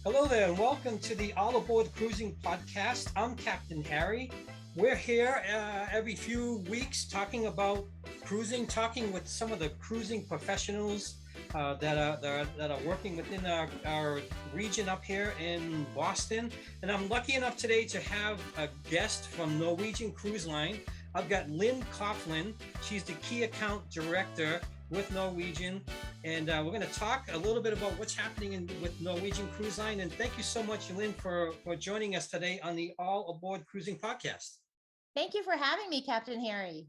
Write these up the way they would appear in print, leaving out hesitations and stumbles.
Hello there, and welcome to the All Aboard Cruising Podcast. I'm Captain Harry. We're here every few weeks talking about cruising, talking with some of the cruising professionals that are working within our region up here in Boston. And I'm lucky enough today to have a guest from Norwegian Cruise Line. I've got Lynn Coughlin. She's the Key Account Director with Norwegian. And we're going to talk a little bit about what's happening with Norwegian Cruise Line. And thank you so much, Lynn, for joining us today on the All Aboard Cruising Podcast. Thank you for having me, Captain Harry.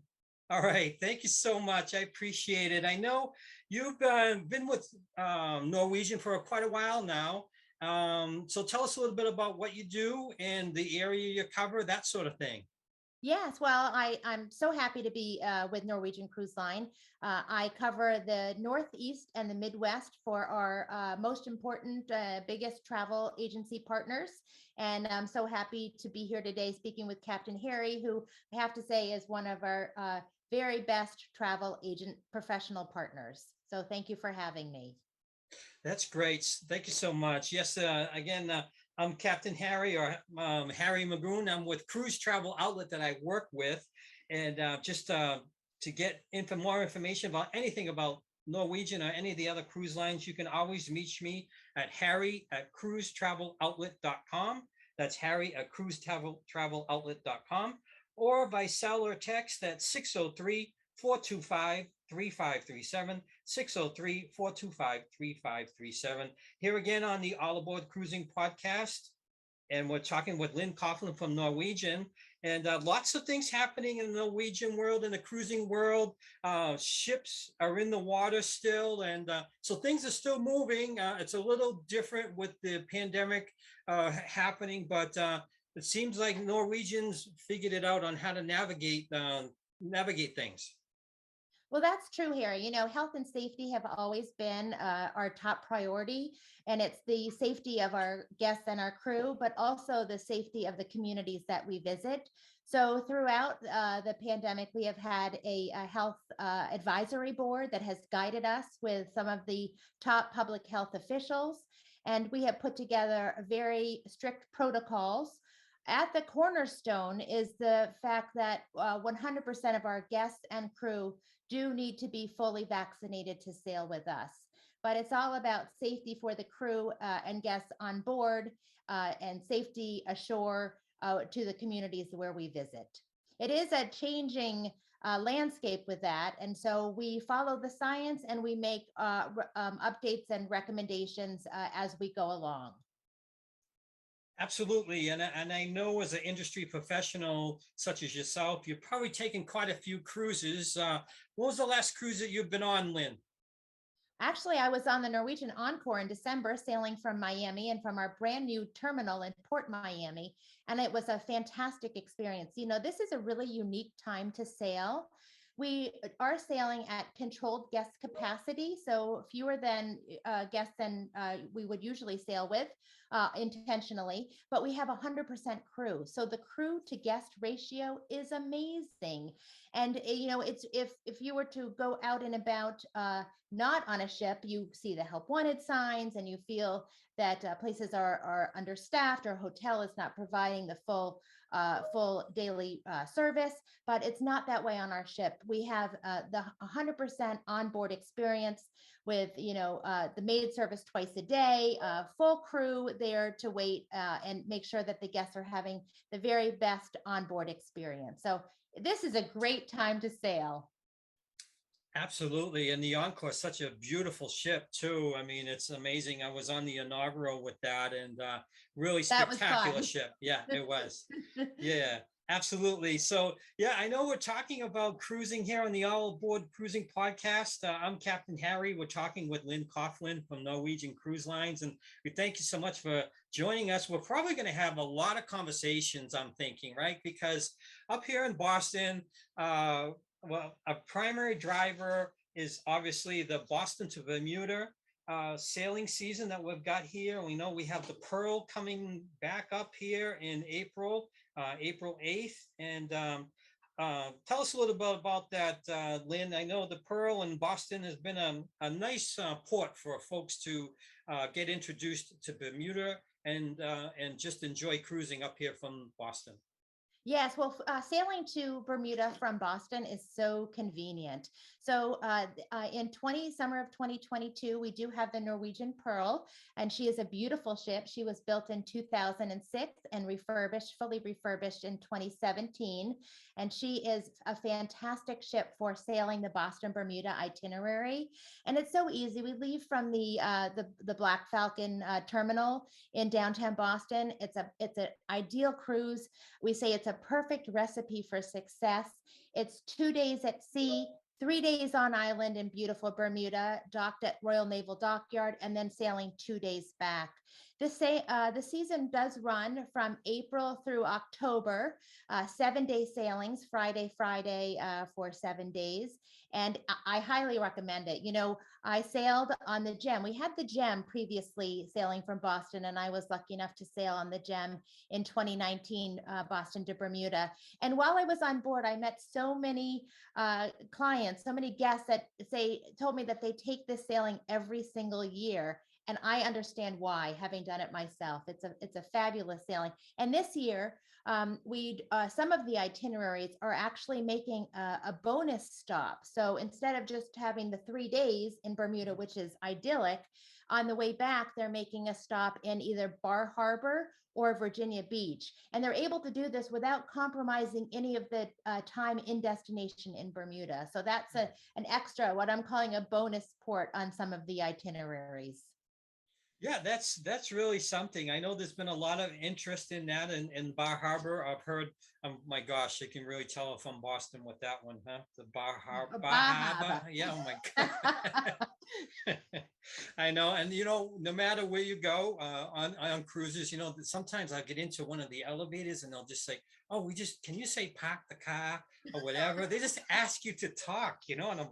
All right. Thank you so much. I appreciate it. I know you've been with Norwegian for quite a while now. So tell us a little bit about what you do and the area you cover, that sort of thing. Yes, well, I'm so happy to be with Norwegian Cruise Line. I cover the Northeast and the Midwest for our most important, biggest travel agency partners. And I'm so happy to be here today speaking with Captain Harry, who I have to say is one of our very best travel agent professional partners. So thank you for having me. That's great. Thank you so much. Yes, again, I'm Captain Harry or Harry Magoon. I'm with Cruise Travel Outlet that I work with. And just to get more information about anything about Norwegian or any of the other cruise lines, you can always reach me at harry@cruisetraveleoutlet.com. That's harry@cruisetraveleoutlet.com, or by cell or text at 603-425-3537, 603-425-3537. Here again on the All Aboard Cruising Podcast. And we're talking with Lynn Coughlin from Norwegian. And lots of things happening in the Norwegian world, in the cruising world. Ships are in the water still. And so things are still moving. It's a little different with the pandemic happening, but it seems like Norwegians figured it out on how to navigate things. Well, that's true, Harry. You know, health and safety have always been our top priority, and it's the safety of our guests and our crew, but also the safety of the communities that we visit. So throughout the pandemic, we have had a health advisory board that has guided us with some of the top public health officials, and we have put together very strict protocols. At the cornerstone is the fact that 100% of our guests and crew do need to be fully vaccinated to sail with us. But it's all about safety for the crew and guests on board and safety ashore to the communities where we visit. It is a changing landscape with that. And so we follow the science and we make updates and recommendations as we go along. Absolutely. And I know as an industry professional such as yourself, you've probably taken quite a few cruises. What was the last cruise that you've been on, Lynn? Actually, I was on the Norwegian Encore in December, sailing from Miami and from our brand new terminal in Port Miami. And it was a fantastic experience. You know, this is a really unique time to sail. We are sailing at controlled guest capacity, so fewer than guests than we would usually sail with intentionally, but we have 100% crew. So the crew to guest ratio is amazing. And you know, it's if you were to go out and about not on a ship, you see the help wanted signs and you feel that places are understaffed or hotel is not providing the full daily service, but it's not that way on our ship. We have the 100% onboard experience with, you know, the maid service twice a day, full crew there to wait and make sure that the guests are having the very best onboard experience. So this is a great time to sail. Absolutely. And the Encore is such a beautiful ship too. I mean, it's amazing. I was on the inaugural with that and really spectacular ship. Yeah, it was. Yeah, absolutely. So yeah, I know we're talking about cruising here on the All Aboard Cruising Podcast. I'm Captain Harry. We're talking with Lynn Coughlin from Norwegian Cruise Lines. And we thank you so much for joining us. We're probably going to have a lot of conversations, I'm thinking, right? Because up here in Boston, well, a primary driver is obviously the Boston to Bermuda sailing season that we've got here. We know we have the Pearl coming back up here in April, April 8th. And tell us a little bit about that, Lynn. I know the Pearl in Boston has been a nice port for folks to get introduced to Bermuda and just enjoy cruising up here from Boston. Yes, well, sailing to Bermuda from Boston is so convenient. So in summer of 2022, we do have the Norwegian Pearl, and she is a beautiful ship. She was built in 2006 and fully refurbished in 2017. And she is a fantastic ship for sailing the Boston Bermuda itinerary. And it's so easy. We leave from the Black Falcon terminal in downtown Boston. It's an ideal cruise. We say it's a perfect recipe for success. It's 2 days at sea, 3 days on island in beautiful Bermuda, docked at Royal Naval Dockyard, and then sailing 2 days back. The season does run from April through October, 7-day sailings, Friday, for 7 days. And I highly recommend it. I sailed on the Gem. We had the Gem previously sailing from Boston, and I was lucky enough to sail on the Gem in 2019, Boston to Bermuda. And while I was on board, I met so many clients, so many guests that told me that they take this sailing every single year. And I understand why, having done it myself. It's a fabulous sailing. And this year, some of the itineraries are actually making a bonus stop. So instead of just having the 3 days in Bermuda, which is idyllic, on the way back, they're making a stop in either Bar Harbor or Virginia Beach. And they're able to do this without compromising any of the time in destination in Bermuda. So that's an extra, what I'm calling a bonus port on some of the itineraries. Yeah, that's really something. I know there's been a lot of interest in that in Bar Harbor. I've heard, my gosh, you can really tell from Boston with that one, huh? The Bar Harbor. Yeah, oh my God. I know. And, no matter where you go on cruises, sometimes I get into one of the elevators and they'll just say, oh, can you say park the car or whatever? They just ask you to talk, and I'm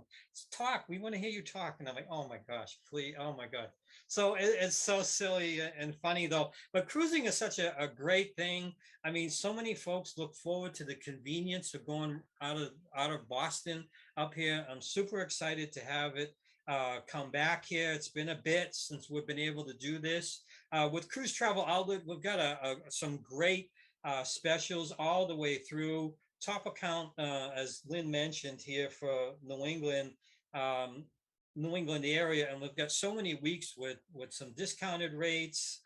talk. We want to hear you talk. And I'm like, oh my gosh, please. Oh my God. So it's so silly and funny though, but cruising is such a great thing. I mean, so many folks look forward to the convenience of going out of Boston up here. I'm super excited to have it come back here. It's been a bit since we've been able to do this. With Cruise Travel Outlet, we've got some great specials all the way through. Top account, as Lynn mentioned here for New England area, and we've got so many weeks with some discounted rates,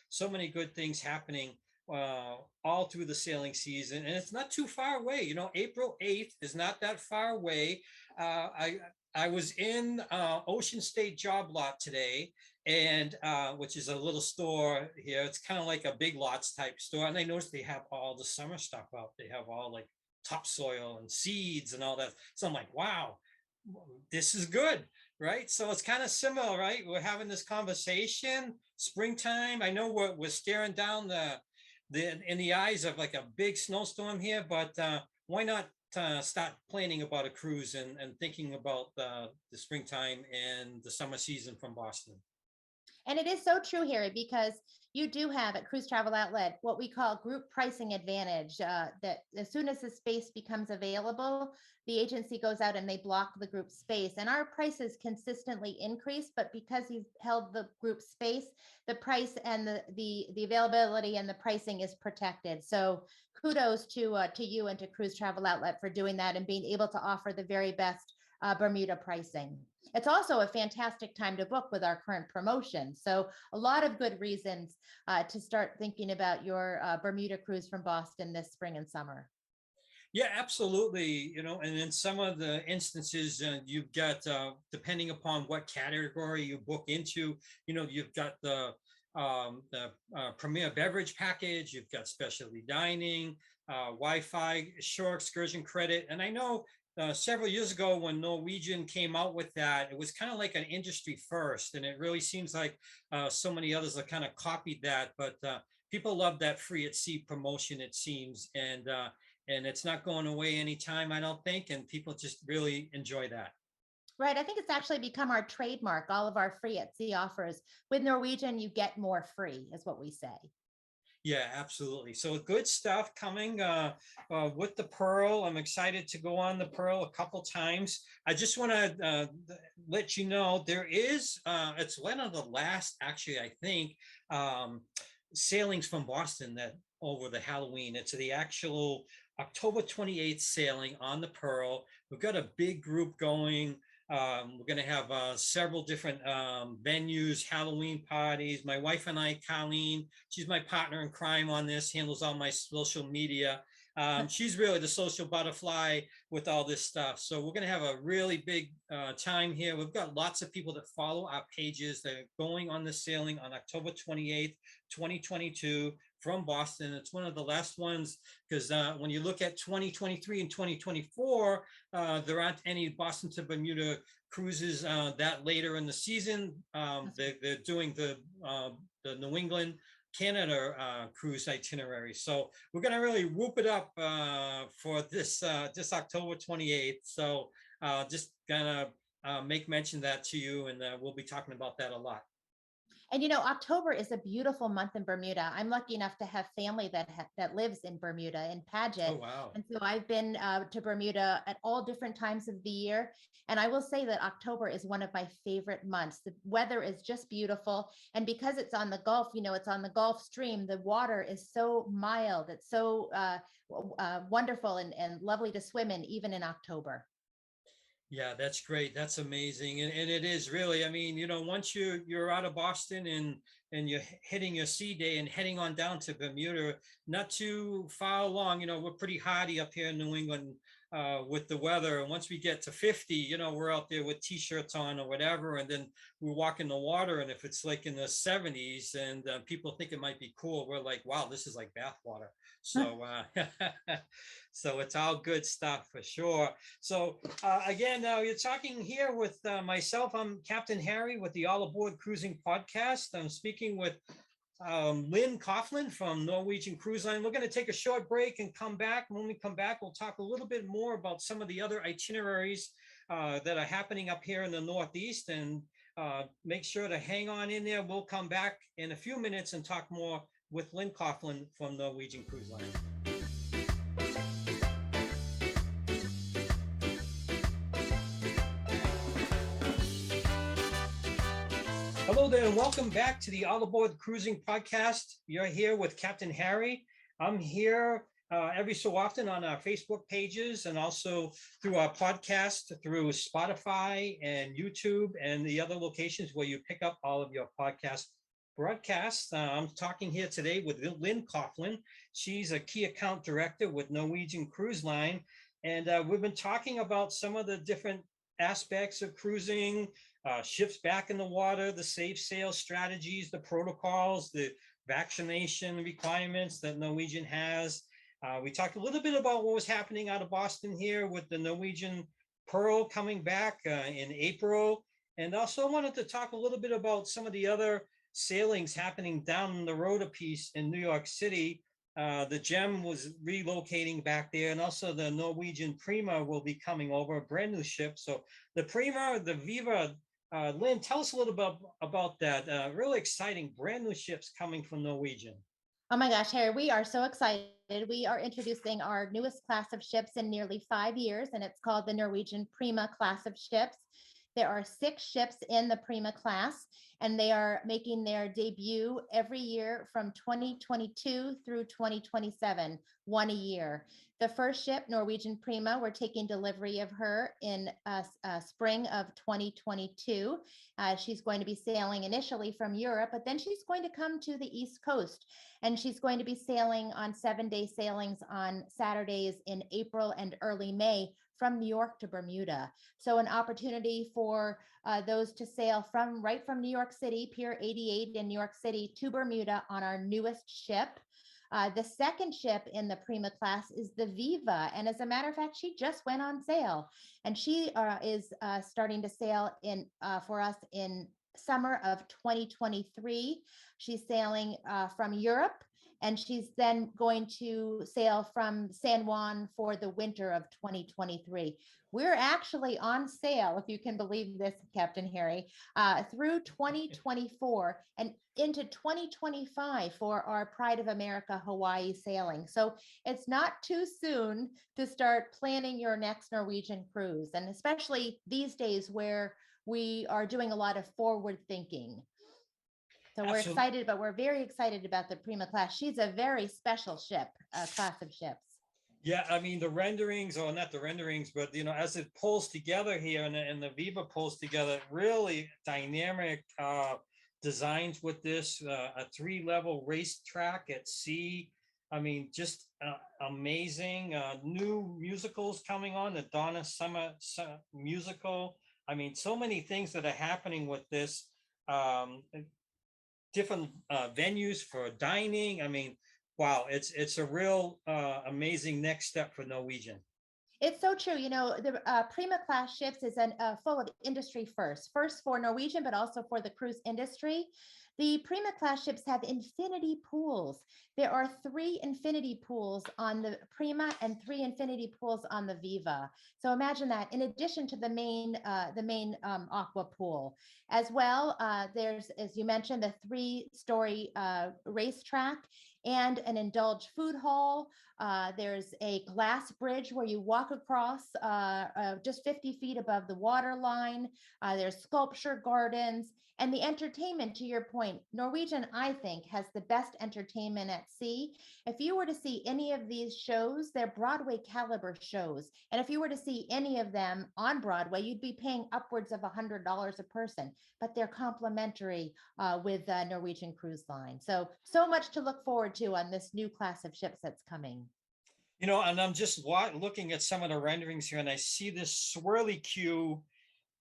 so many good things happening all through the sailing season, and it's not too far away. April 8th is not that far away. I was in Ocean State Job Lot today, and which is a little store here. It's kind of like a Big Lots type store, and I noticed they have all the summer stuff out. They have all like topsoil and seeds and all that. So I'm like, wow, this is good, right? So it's kind of similar, right? We're having this conversation, springtime. I know we're staring down in the eyes of like a big snowstorm here, but why not start planning about a cruise and thinking about the springtime and the summer season from Boston? And it is so true, Harry, because you do have at Cruise Travel Outlet what we call group pricing advantage. That as soon as the space becomes available, the agency goes out and they block the group space. And our prices consistently increase, but because you've held the group space, the price and the availability and the pricing is protected. So kudos to you and to Cruise Travel Outlet for doing that and being able to offer the very best Bermuda pricing. It's also a fantastic time to book with our current promotion. So a lot of good reasons to start thinking about your Bermuda cruise from Boston this spring and summer. Yeah, absolutely. And in some of the instances, you've got, depending upon what category you book into, you've got the premier beverage package, you've got specialty dining, Wi-Fi, shore excursion credit. And I know several years ago when Norwegian came out with that, it was kind of like an industry first. And it really seems like so many others have kind of copied that. But people love that free at sea promotion, it seems. And it's not going away anytime, I don't think. And people just really enjoy that. Right. I think it's actually become our trademark, all of our free at sea offers. With Norwegian, you get more free, is what we say. Yeah, absolutely. So good stuff coming with the Pearl. I'm excited to go on the Pearl a couple times. I just want to let you know there is, it's one of the last, actually, I think, um, sailings from Boston that over the Halloween. It's the actual October 28th sailing on the Pearl. We've got a big group going. We're going to have several different venues, Halloween parties. My wife and I, Colleen, she's my partner in crime on this, handles all my social media. She's really the social butterfly with all this stuff. So we're going to have a really big time here. We've got lots of people that follow our pages that are going on the sailing on October 28th, 2022 from Boston. It's one of the last ones because when you look at 2023 and 2024, there aren't any Boston to Bermuda cruises that later in the season. They're doing the New England Canada cruise itinerary. So we're going to really whoop it up for this October 28th. So just gonna make mention that to you, and we'll be talking about that a lot. And October is a beautiful month in Bermuda. I'm lucky enough to have family that lives in Bermuda, in Paget. Oh, wow. And so I've been to Bermuda at all different times of the year. And I will say that October is one of my favorite months. The weather is just beautiful. And because it's on the Gulf, it's on the Gulf Stream, the water is so mild. It's so wonderful and lovely to swim in, even in October. Yeah, that's great. That's amazing. And it is really, I mean, once you're out of Boston and you're hitting your sea day and heading on down to Bermuda, not too far along, we're pretty hardy up here in New England with the weather. And once we get to 50, we're out there with t-shirts on or whatever. And then we walk in the water. And if it's like in the 70s and people think it might be cool, we're like, wow, this is like bath water. So, so it's all good stuff for sure. So again, you're talking here with myself. I'm Captain Harry with the All Aboard Cruising Podcast. I'm speaking with Lynn Coughlin from Norwegian Cruise Line. We're going to take a short break and come back. When we come back, we'll talk a little bit more about some of the other itineraries that are happening up here in the Northeast, and make sure to hang on in there. We'll come back in a few minutes and talk more with Lynn Coughlin from Norwegian Cruise Line. Hello there, and welcome back to the All Aboard Cruising Podcast. You're here with Captain Harry. I'm here every so often on our Facebook pages and also through our podcast, through Spotify and YouTube and the other locations where you pick up all of your podcast broadcasts. I'm talking here today with Lynn Coughlin. She's a key account director with Norwegian Cruise Line. And we've been talking about some of the different aspects of cruising, ships back in the water, the safe sail strategies, the protocols, the vaccination requirements that Norwegian has. We talked a little bit about what was happening out of Boston here with the Norwegian Pearl coming back in April. And also wanted to talk a little bit about some of the other sailings happening down the road a piece in New York City. The Gem was relocating back there, and also the Norwegian Prima will be coming over, a brand new ship. So the Prima, the Viva, Lynn, tell us a little bit about that. Really exciting brand new ships coming from Norwegian. Oh my gosh, Harry, we are so excited. We are introducing our newest class of ships in nearly 5 years, and it's called the Norwegian Prima class of ships. There are 6 ships in the Prima class, and they are making their debut every year from 2022 through 2027, one a year. The first ship, Norwegian Prima, we're taking delivery of her in spring of 2022. She's going to be sailing initially from Europe, but then she's going to come to the East Coast, and she's going to be sailing on 7-day sailings on Saturdays in April and early May from New York to Bermuda. So an opportunity for those to sail right from New York City, Pier 88 in New York City, to Bermuda on our newest ship. The second ship in the Prima class is the Viva. And as a matter of fact, she just went on sale, and she is starting to sail for us in summer of 2023. She's sailing from Europe, And she's then going to sail from San Juan for the winter of 2023. We're actually on sale, if you can believe this, Captain Harry, through 2024 and into 2025 for our Pride of America Hawaii sailing. So it's not too soon to start planning your next Norwegian cruise, and especially these days where we are doing a lot of forward thinking. So we're excited, but we're very excited about the Prima class. She's a very special ship, class of ships. Yeah, I mean the renderings, or not the renderings, but as it pulls together here, and the Viva pulls together, really dynamic designs with this, a 3-level racetrack at sea. I mean, just amazing. New musicals coming on, the Donna Summer musical. I mean, so many things that are happening with this. Different venues for dining. I mean, wow, it's a real amazing next step for Norwegian. It's so true. The Prima class ships is full of industry first for Norwegian, but also for the cruise industry. The Prima class ships have infinity pools. There are 3 infinity pools on the Prima and 3 infinity pools on the Viva. So imagine that, in addition to the main aqua pool. As well, there's, as you mentioned, the 3-story racetrack and an indulged food hall. There's a glass bridge where you walk across just 50 feet above the water line. There's sculpture gardens, and the entertainment, to your point. Norwegian, I think, has the best entertainment at sea. If you were to see any of these shows, they're Broadway caliber shows. And if you were to see any of them on Broadway, you'd be paying upwards of $100 a person, but they're complimentary with Norwegian Cruise Line. So much to look forward to on this new class of ships that's coming. And I'm just looking at some of the renderings here, and I see this swirly queue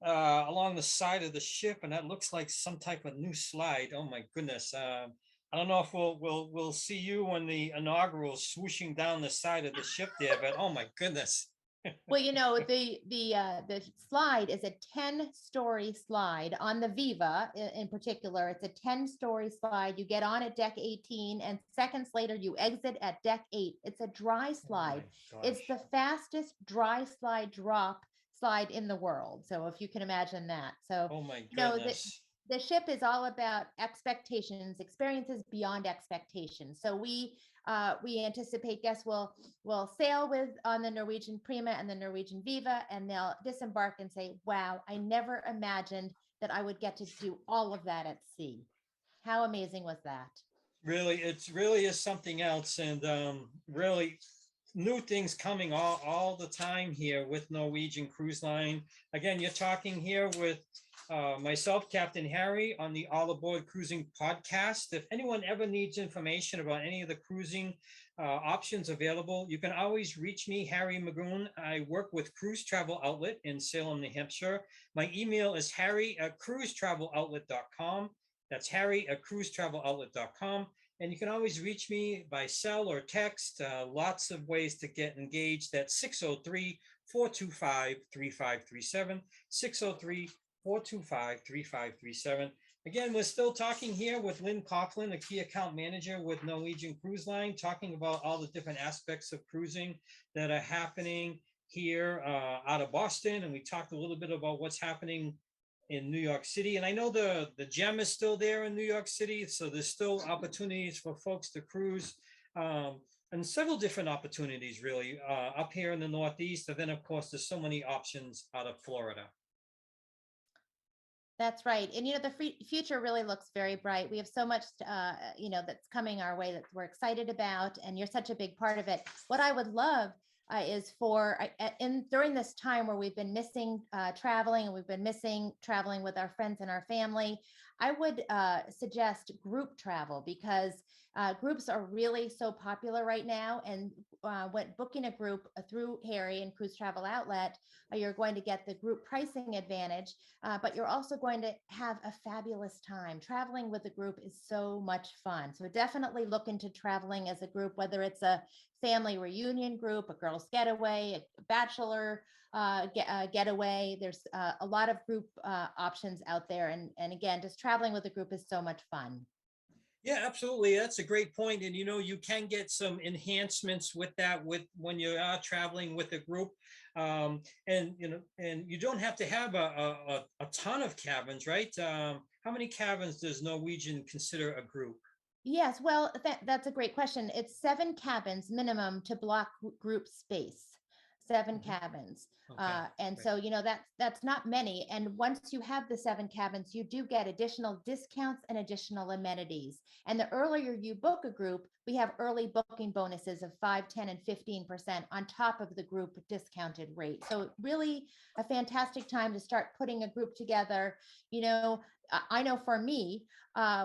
along the side of the ship, and that looks like some type of new slide. Oh my goodness! I don't know if we'll see you when the inaugural swooshing down the side of the ship there, but oh my goodness! Well, the slide is a 10-story slide on the Viva in particular. It's a 10-story slide. You get on at deck 18, and seconds later you exit at deck 8. It's a dry slide. It's the fastest dry slide slide in the world. So if you can imagine that. So oh my goodness. The ship is all about expectations, experiences beyond expectations. So we anticipate guests will sail on the Norwegian Prima and the Norwegian Viva, and they'll disembark and say, wow, I never imagined that I would get to do all of that at sea. How amazing was that? Really, it really is something else, and really new things coming all the time here with Norwegian Cruise Line. Again, you're talking here with myself, Captain Harry, on the All Aboard Cruising podcast. If anyone ever needs information about any of the cruising options available, you can always reach me, Harry Magoon. I work with Cruise Travel Outlet in Salem, New Hampshire. My email is harry@cruisetraveleloutlet.com. That's harry@cruisetraveleloutlet.com. And you can always reach me by cell or text. Lots of ways to get engaged at 603-425-3537, 603-425-3537. Again, we're still talking here with Lynn Coughlin, a key account manager with Norwegian Cruise Line, talking about all the different aspects of cruising that are happening here out of Boston. And we talked a little bit about what's happening in New York City. And I know the gem is still there in New York City. So there's still opportunities for folks to cruise and several different opportunities really up here in the Northeast. And then of course, there's so many options out of Florida. That's right. And, the future really looks very bright. We have so much, that's coming our way that we're excited about. And you're such a big part of it. What I would love is during this time where we've been missing traveling, and we've been missing traveling with our friends and our family, I would suggest group travel, because groups are really so popular right now. And when booking a group through Harry and Cruise Travel Outlet, you're going to get the group pricing advantage, but you're also going to have a fabulous time. Traveling with a group is so much fun. So definitely look into traveling as a group, whether it's a family reunion group, a girls getaway, a bachelor getaway. There's a lot of group options out there. And again, just traveling with a group is so much fun. Yeah, absolutely. That's a great point. And you can get some enhancements with that with when you are traveling with a group. And you don't have to have a ton of cabins, right? How many cabins does Norwegian consider a group? Yes, well, that's a great question. It's 7 cabins minimum to block group space. 7 Mhm. cabins. Okay, And great. so, that's not many. And once you have the 7 cabins, you do get additional discounts and additional amenities. And the earlier you book a group, we have early booking bonuses of 5, 10, and 15% on top of the group discounted rate. So really a fantastic time to start putting a group together. I know for me,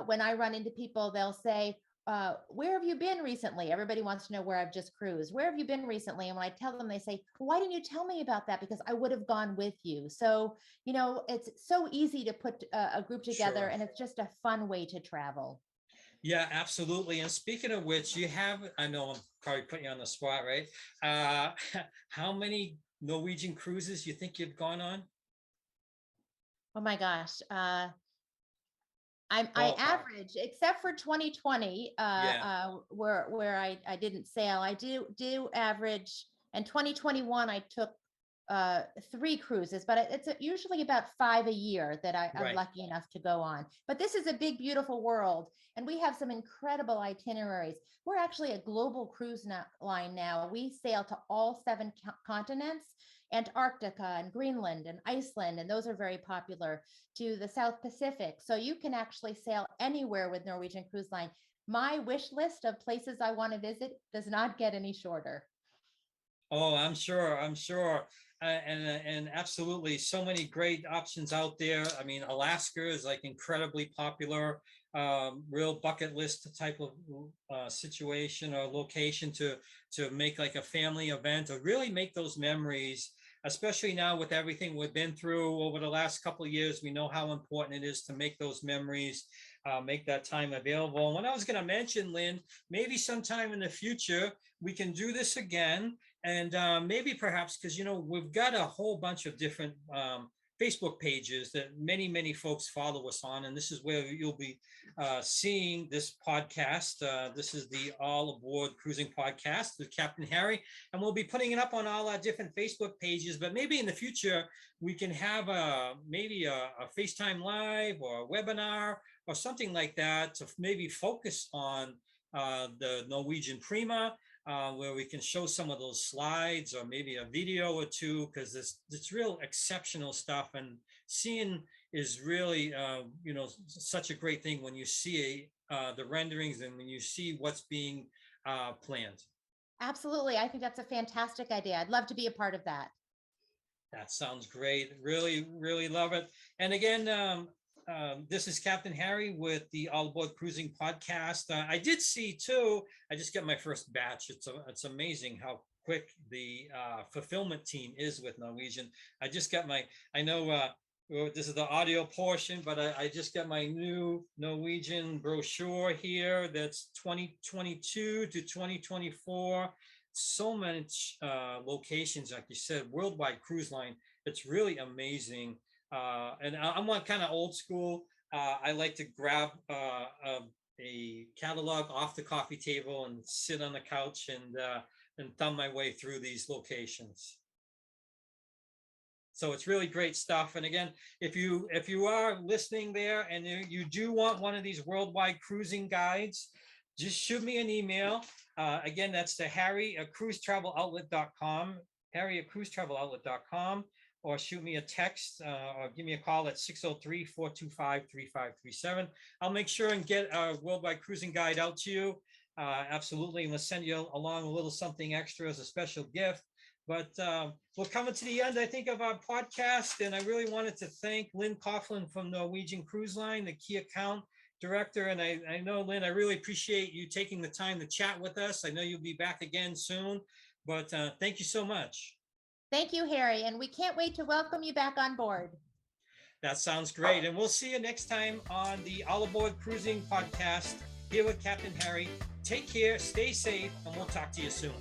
when I run into people, they'll say, where have you been recently? Everybody wants to know where I've just cruised. Where have you been recently? And when I tell them, they say, why didn't you tell me about that? Because I would have gone with you. So, it's so easy to put a group together, Sure. and it's just a fun way to travel. Yeah, absolutely. And speaking of which, I know I'm probably putting you on the spot, right? Uh, how many Norwegian cruises you think you've gone on? Oh my gosh. I Ballpark. average, except for 2020, Yeah, where I didn't sail. I do average. In 2021, I took 3 cruises, but it's usually about 5 a year that I'm right. lucky enough to go on. But this is a big, beautiful world, and we have some incredible itineraries. We're actually a global line now. We sail to all 7 continents, Antarctica and Greenland and Iceland, and those are very popular, to the South Pacific. So you can actually sail anywhere with Norwegian Cruise Line. My wish list of places I want to visit does not get any shorter. Oh, I'm sure. I'm sure. And absolutely, so many great options out there. I mean, Alaska is like incredibly popular, real bucket list type of situation or location to make like a family event or really make those memories. Especially now with everything we've been through over the last couple of years, we know how important it is to make those memories, make that time available. And what I was going to mention, Lynn, maybe sometime in the future we can do this again, and maybe perhaps because we've got a whole bunch of different Facebook pages that many folks follow us on, and this is where you'll be seeing this podcast. This is the All Aboard Cruising podcast with Captain Harry, and we'll be putting it up on all our different Facebook pages. But maybe in the future we can have maybe a FaceTime Live or a webinar or something like that to maybe focus on the Norwegian Prima, where we can show some of those slides or maybe a video or two, because it's real exceptional stuff. And seeing is really, such a great thing when you see the renderings and when you see what's being planned. Absolutely. I think that's a fantastic idea. I'd love to be a part of that. That sounds great. Really, really love it. And again, this is Captain Harry with the All Aboard Cruising podcast. I did see too. I just got my first batch. It's amazing how quick the fulfillment team is with Norwegian. I just got my. I know this is the audio portion, but I just got my new Norwegian brochure here. That's 2022 to 2024. So many locations, like you said, worldwide cruise line. It's really amazing. And I'm one kind of old school. I like to grab a catalog off the coffee table and sit on the couch and thumb my way through these locations. So it's really great stuff. And again, if you are listening there and you do want one of these worldwide cruising guides, just shoot me an email. Again, that's to Harry at cruisetraveleloutlet.com, Harry at cruisetraveleloutlet.com, or shoot me a text or give me a call at 603-425-3537. I'll make sure and get a worldwide cruising guide out to you. Absolutely. And we'll send you along a little something extra as a special gift. But we're coming to the end, I think, of our podcast. And I really wanted to thank Lynn Coughlin from Norwegian Cruise Line, the key account director. And I know, Lynn, I really appreciate you taking the time to chat with us. I know you'll be back again soon, but thank you so much. Thank you, Harry. And we can't wait to welcome you back on board. That sounds great. And we'll see you next time on the All Aboard Cruising podcast here with Captain Harry. Take care, stay safe, and we'll talk to you soon.